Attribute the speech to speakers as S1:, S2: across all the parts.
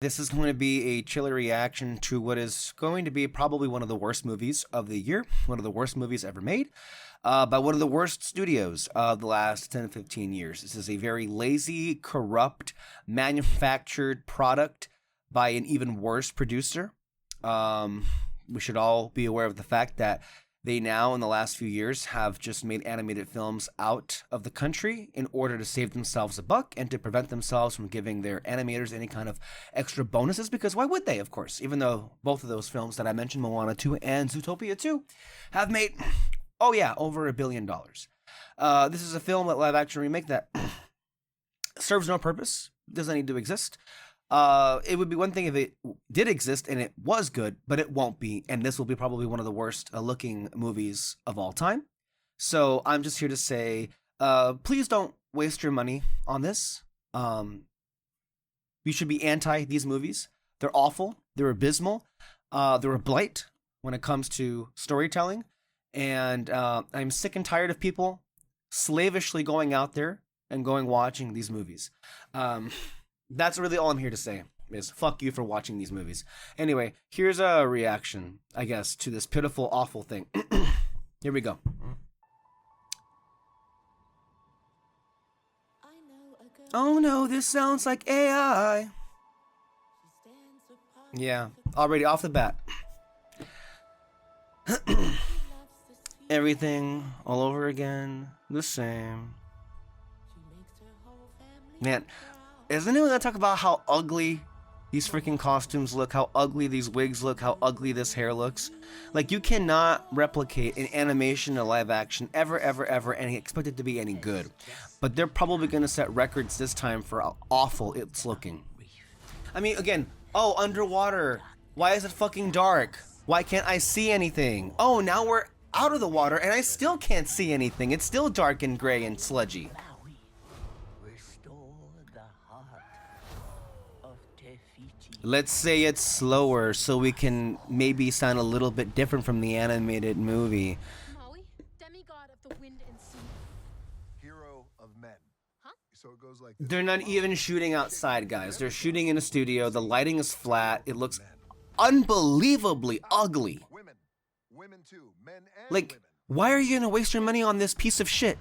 S1: This is going to be a chilly reaction to what is going to be probably one of the worst movies of the year, one of the worst movies ever made, by one of the worst studios of the last 10 to 15 years. This is a very lazy, corrupt, manufactured product by an even worse producer. We should all be aware of the fact that they now, in the last few years, have just made animated films out of the country in order to save themselves a buck and to prevent themselves from giving their animators any kind of extra bonuses, because why would they, of course? Even though both of those films that I mentioned, Moana 2 and Zootopia 2, have made, oh yeah, over $1 billion. This is a film, that live action remake, that serves no purpose, doesn't need to exist. It would be one thing if it did exist and it was good, but it won't be. And this will be probably one of the worst looking movies of all time. So I'm just here to say, please don't waste your money on this. You should be anti these movies. They're awful. They're abysmal. They're a blight when it comes to storytelling. And I'm sick and tired of people slavishly going out there and watching these movies. That's really all I'm here to say, is fuck you for watching these movies. Anyway, here's a reaction, I guess, to this pitiful, awful thing. Here we go. Oh no, this sounds like AI. Yeah, already off the bat. Everything all over again, the same. Man, isn't anyone gonna talk about how ugly these freaking costumes look, how ugly these wigs look, how ugly this hair looks? Like, you cannot replicate an animation or live action ever, and expect it to be any good. But they're probably gonna set records this time for how awful it's looking. I mean, again, oh, underwater. Why is it fucking dark? Why can't I see anything? Oh, now we're out of the water and I still can't see anything. It's still dark and gray and sludgy. Let's say it's slower so we can maybe sound a little bit different from the animated movie.
S2: Maui, demigod of the wind and sea.
S3: Hero of men.
S2: Huh?
S3: So it goes like this.
S1: They're not even shooting outside, guys. They're shooting in a studio. The lighting is flat. It looks unbelievably ugly.
S3: Women too, men and
S1: like,
S3: women.
S1: Why are you gonna waste your money on this piece of shit?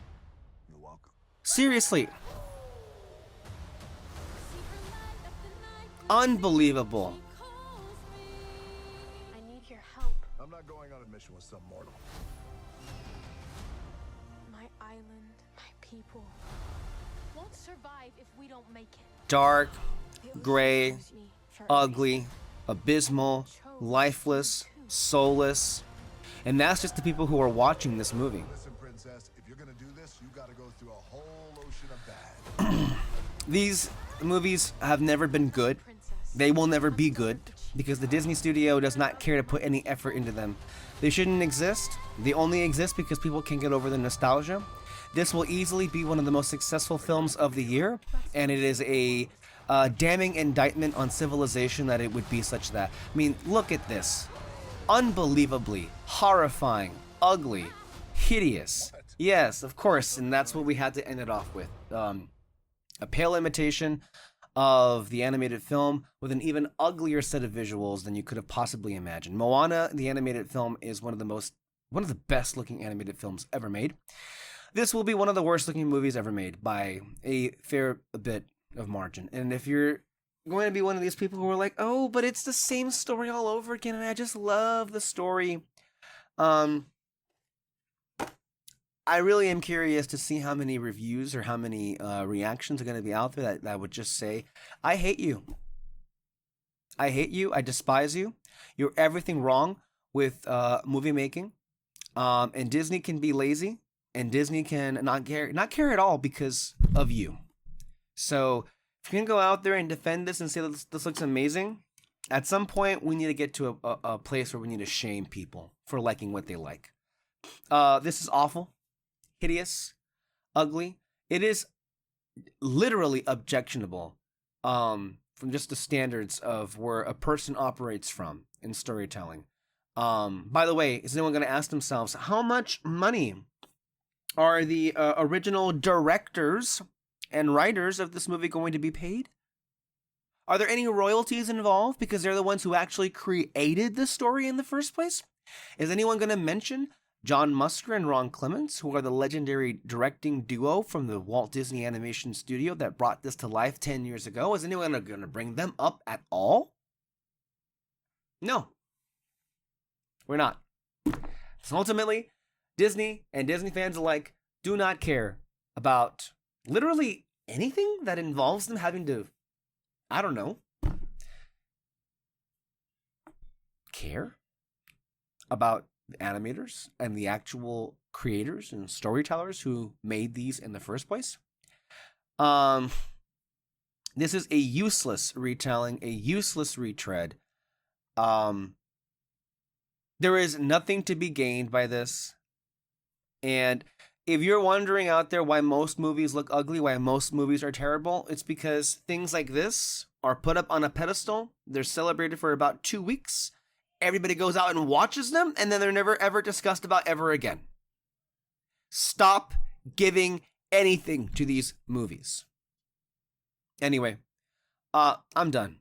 S3: You're welcome.
S1: Seriously. Unbelievable.
S2: I need your help.
S3: I'm not going on a mission with some mortal.
S2: My island, my people won't survive if we don't make it.
S1: Dark,
S2: The ocean
S1: gray,
S2: chose me for a
S1: ugly, abysmal, lifeless, soulless. And that's just the people who are watching this movie.
S3: Listen, princess, if you're gonna do this, you gotta go through a whole ocean of bad.
S1: These movies have never been good. They will never be good because the Disney studio does not care to put any effort into them. They shouldn't exist. They only exist because people can get over the nostalgia. This will easily be one of the most successful films of the year, and it is a damning indictment on civilization that it would be such that. I mean, look at this. Unbelievably horrifying, ugly, hideous. Yes, of course, and that's what we had to end it off with. A pale imitation of the animated film with an even uglier set of visuals than you could have possibly imagined. Moana, the animated film, is one of the best looking animated films ever made. This will be one of the worst looking movies ever made by a fair bit of margin. And if you're going to be one of these people who are like, oh, but it's the same story all over again and I just love the story, I really am curious to see how many reviews or how many reactions are going to be out there that would just say, I hate you. I hate you. I despise you. You're everything wrong with movie making. And Disney can be lazy and Disney can not care at all because of you. So if you can go out there and defend this and say this looks amazing, at some point we need to get to a place where we need to shame people for liking what they like. This is awful. Hideous, ugly. It is literally objectionable from just the standards of where a person operates from in storytelling. By the way, is anyone going to ask themselves, how much money are the original directors and writers of this movie going to be paid? Are there any royalties involved because they're the ones who actually created the story in the first place? Is anyone going to mention John Musker and Ron Clements, who are the legendary directing duo from the Walt Disney Animation Studio that brought this to life 10 years ago? Is anyone going to bring them up at all? No. We're not. So ultimately, Disney and Disney fans alike do not care about literally anything that involves them having to, I don't know, care about the animators and the actual creators and storytellers who made these in the first place. This is a useless retelling, a useless retread. There is nothing to be gained by this. And if you're wondering out there why most movies look ugly, why most movies are terrible, it's because things like this are put up on a pedestal. They're celebrated for about 2 weeks. Everybody goes out and watches them, and then they're never ever discussed about ever again. Stop giving anything to these movies. Anyway, I'm done.